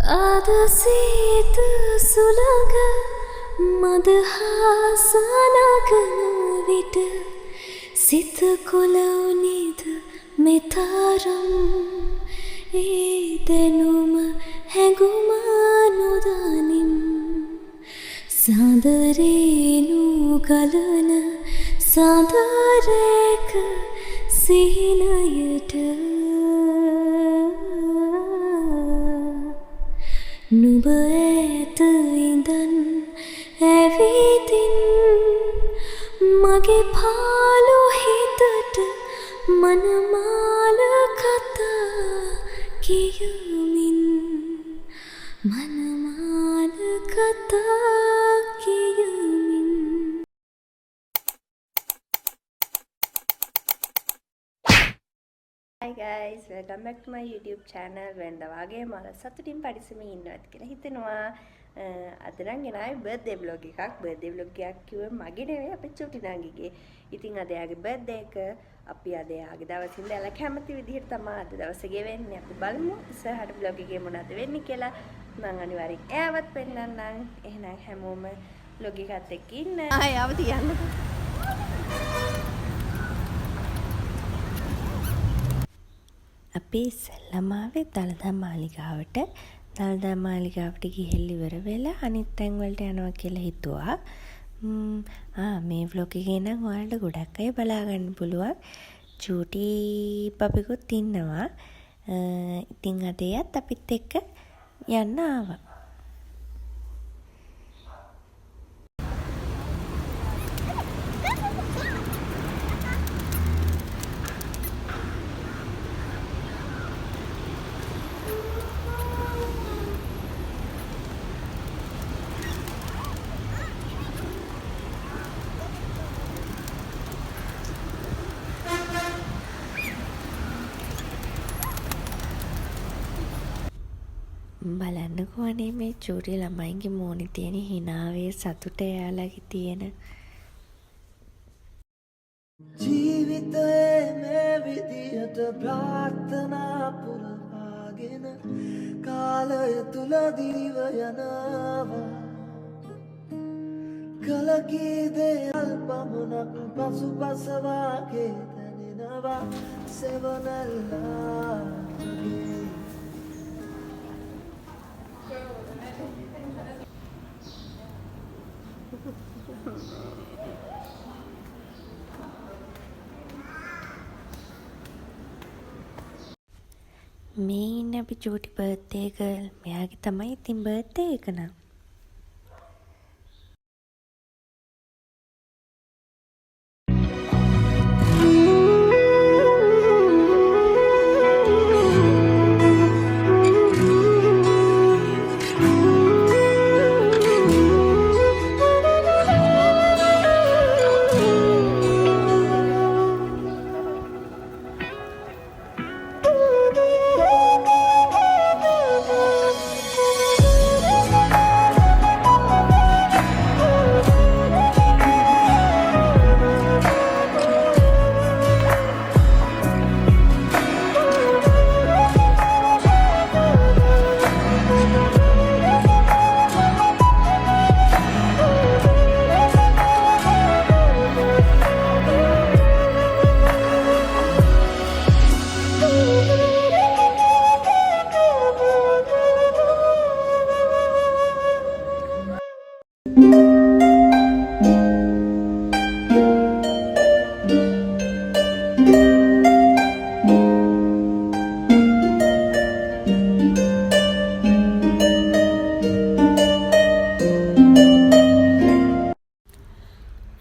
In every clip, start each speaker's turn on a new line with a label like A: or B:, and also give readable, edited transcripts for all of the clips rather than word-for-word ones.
A: අද සීත සුළඟ මදහස නගන විට සිත කොළවුනිද මෙතරම් ඒ දැනුම හැඟුම නොදනිම් සඳරේනු ගලන සඳරේක සිහිනයට නුඹ ඇත ඉඳන් ඇවිදින් මගේ පාළු හිතට මනමාල කතා කියමින් මනමාල කතා කියමින්.
B: Hi guys, welcome back to my YouTube channel. වෙනදා වගේ මම සතුටින් පරිස්සමින් ඉන්නවත් කියලා හිතෙනවා. අද නම් ගෙනාවේ birthday vlog එකක්. birthday vlog එකක් කිව්වේ මගේ නෙවෙයි අපේ චුටි නංගිගේ. ඉතින් අද එයාගේ birthday එක අපි අද එයාගේ දවසින් දැලා කැමති විදිහට තමයි අද දවසේ ගෙවෙන්නේ. අපි බලමු ඉස්සරහට vlog එකේ මොනවද වෙන්නේ කියලා. මම අනිවාර්යෙන් එයාවත් පෙන්නන්නම්. එහෙනම් හැමෝම vlog එකත් එක්ක ඉන්න. ආයව තියන්න. අපි ඉස්සෙල්ලාම ආවේ දළදා මාලිගාවට. දළදා මාලිගාවට ගිහිල්ලා ඉවර වෙලා අනිත් තැන් වලට යනවා කියලා හිතුවා. මේ vlog එකේ නම් ඔයාලට ගොඩක් අය බලා ගන්න පුළුවන්. චූටි පපිකුත් ඉන්නවා. ඉතින් අද එයත් අපිත් එක්ක යන්න ආවා. බලන්නකෝ අනේ මේ චූටි ළමයින්ගේ මූණේ තියෙන හිනාවේ සතුට එයාලගේ තියෙන
C: ජීවිතයේ මේ විදියට ප්‍රාර්ථනා පුරවාගෙන කාලය තුල දිව යනවා කලකී දේවල් පමණක් පසුපසවාගේ දැනෙනවා සෙවනල්ලා
B: මේ ඉන්නේ අපි චූටි බර්ත්ඩේ ගර්ල්. මෙයාගේ තමයි ඉතින් බර්ත්ඩේ එක නම්.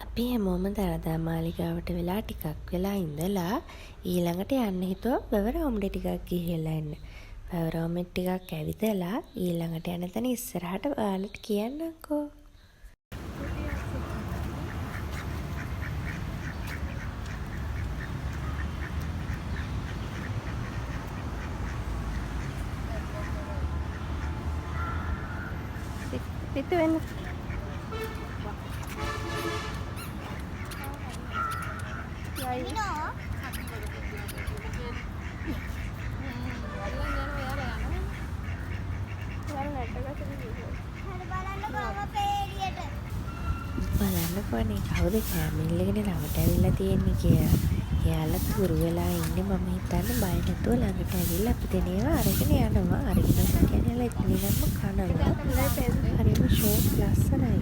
B: අපි හැමෝම දළදා මාලිගාවට වෙලා ටිකක් වෙලා ඉඳලා ඊළඟට යන්න හිතුවා වැවරවුමට ටිකක් ගිහිල්ලා එන්න. වැවරවුමට ටිකක් ඇවිදලා ඊළඟට යන තැන ඉස්සරහට ඔයාලට කියන්නම්කෝ. පිටු වෙන්න. බලන්නකෝනේ කවුද කැමිල් එකනේ ළඟට ඇවිල්ලා තියෙන්නේ කියලා. එයාලා තුරු වෙලා ඉන්නේ මම හිතන්නේ බය නැතුව ළඟට ඇවිල්ලා අපි දෙනේවා අරගෙන යනවා. අරගෙන කියන්නේ එයාලා ඉක්මනින්ම කනවා. හරිම ෂෝක් ලස්සනයි.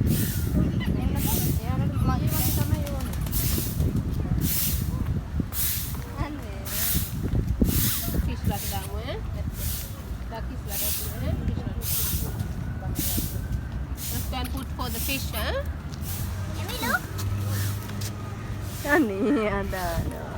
D: Put for the fish, huh?
B: අනේ අදානවා.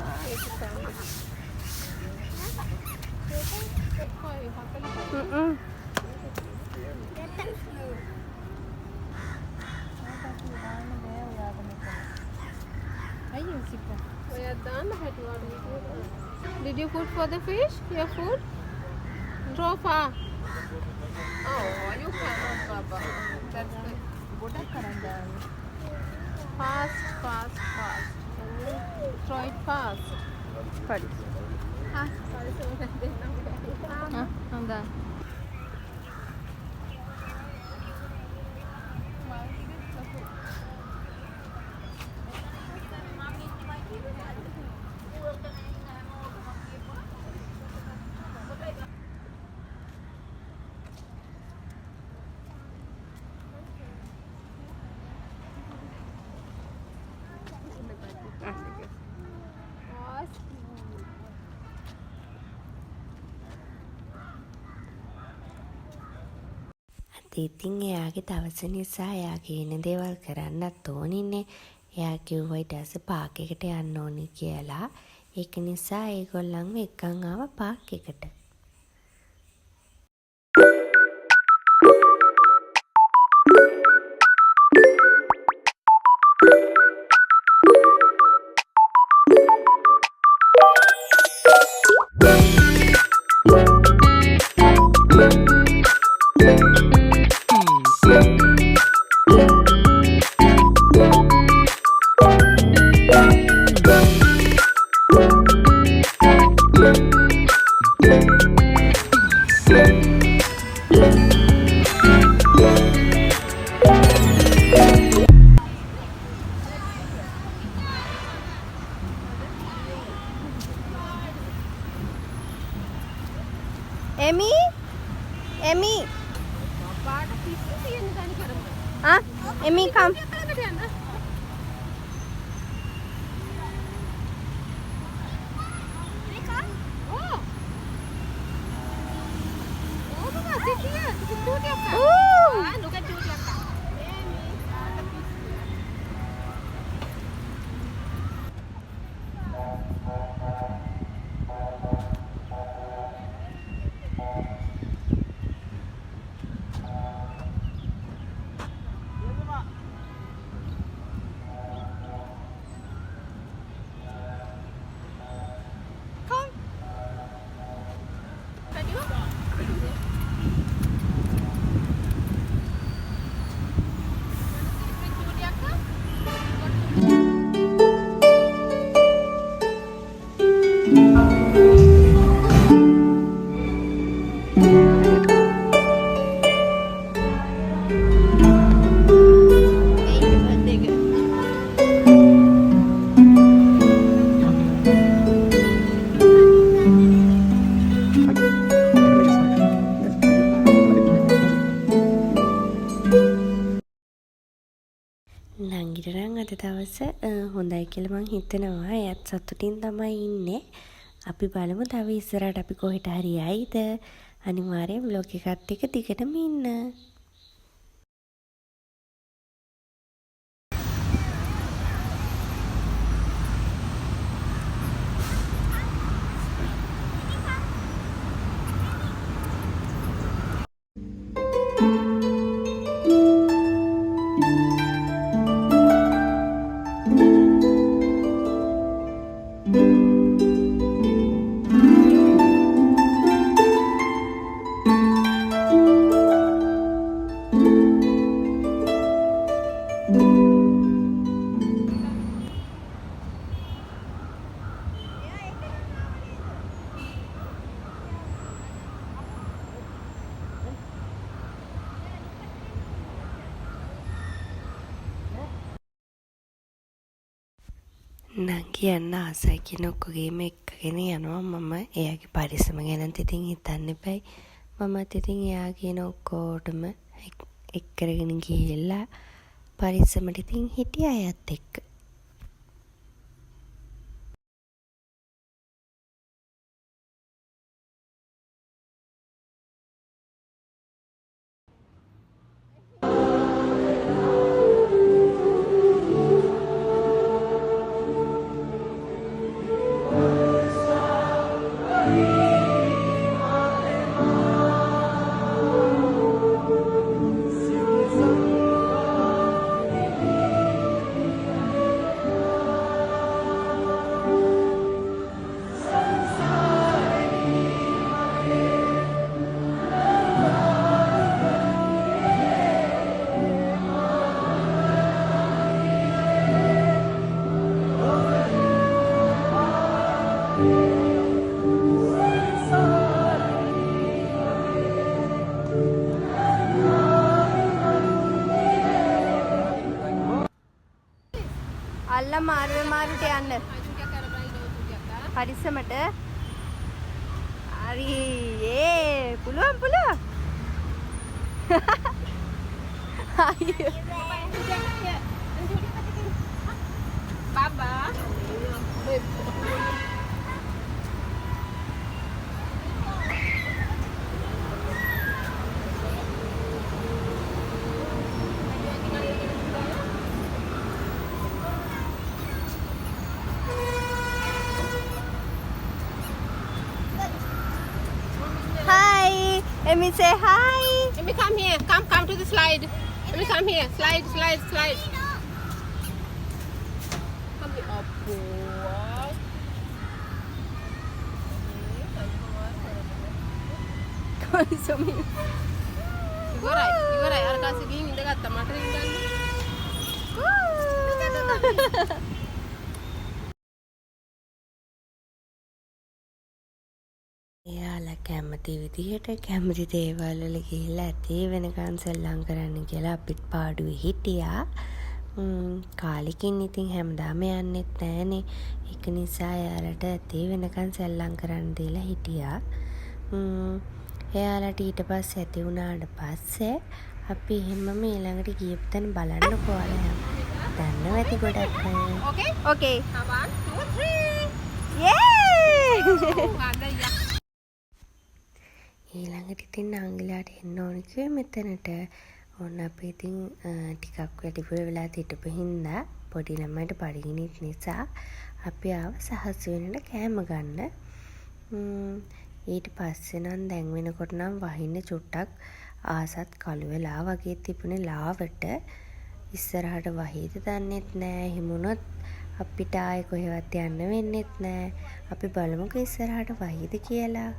D: Did you put for the fish? Your food? Draw far. Oh, you cannot, Baba. That's good. Fast. Can you throw it fast?
B: ඉතින් එයාගේ දවස නිසා එයා කියන දේවල් කරන්නත් ඕනිනේ. එයා කිව්වා ඊට පස්සේ පාක් එකට යන්න ඕනි කියලා. ඒක නිසා ඒගොල්ලන්ව එක්කන් ආවා පාක් එකට.
D: Emmy, Emmy, come. නංගිට නම් අද දවස හොඳයි කියලා මං හිතනවා. එයාත් සතුටින් තමයි ඉන්නේ. අපි බලමු තව ඉස්සරහට අපි කොහෙට හරි යයිද. අනිවාර්යෙන් vlog එකත් එක්ක දිගටම ඉන්න. නංගි යන්න ආසයි කියන ඔක්කොගේම එක්කගෙන යනවා මම එයාගේ පරිස්සම ගැනත් ඉතින් හිතන්න එපයි. මමත් ඉතින් එයා කියන ඔක්කොටම එක් කරගෙන ගිහිල්ලා පරිස්සමට ඉතින් හිටියා අයත් එක්ක.
B: අල්ල මාරුට යන්න පරිස්සමට. හරි ඒ පුළුවන් බබා Let me say hi.
E: Let me come here. Come to the slide. Let me come here. Slide. Come here. Up. ඉවරයි. අර කාසේ ගිහින් ඉඳගත්තා මට ඉඳගන්න.
D: එයාලා කැමති විදිහට කැමති දේවල් වල ගිහිල්ලා ඇතේ වෙනකන් සෙල්ලම් කරන්න කියලා අපිත් පාඩුවේ හිටියා. කාලෙකින් ඉතින් හැමදාම යන්නෙත් නෑනේ. ඒක නිසා එයාලට ඇතේ වෙනකන් සෙල්ලම් කරන්න දීලා හිටියා. එයාලට ඊට පස්සේ ඇති වුණාට පස්සේ අපි එහෙමම ඊළඟට ගියපු තැන බලන්නකෝ ඔයාලා. දන්නවා ඇති ගොඩක් අය.
B: Okay.
E: 1 2 3.
B: Yay!
D: ඊළඟට ඉතින් නංගිලාට එන්න ඕන කිව්වේ මෙතනට. ඔන්න අපි ඉතින් ටිකක් වැඩිපුර වෙලා හිටපු හින්දා පොඩි ළමයිට පරිගිනිත් නිසා අපි ආව සහස් වෙනට කෑම ගන්න. ඊට පස්සේ නම් දැන් වෙනකොට නම් වහින්න චුට්ටක් ආසත් කළු වෙලා වගේ තිබුණේ ලාවට. ඉස්සරහට වහීද දන්නෙත් නෑ. හිමුණොත් අපිට ආයෙ කොහෙවත් යන්න වෙන්නෙත් නෑ. අපි බලමුකෝ ඉස්සරහට වහීද කියලා.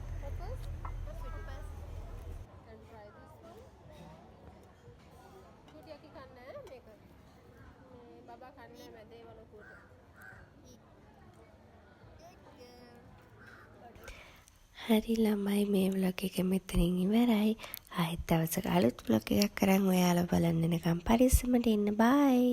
D: හරි ළමයි මේ ව්ලොග් එක මෙතනින් ඉවරයි. ආයෙත් දවසක අලුත් ව්ලොග් එකක් කරන් ඔයාලා බලන්න එනකම් පරිස්සමට ඉන්න. බයි.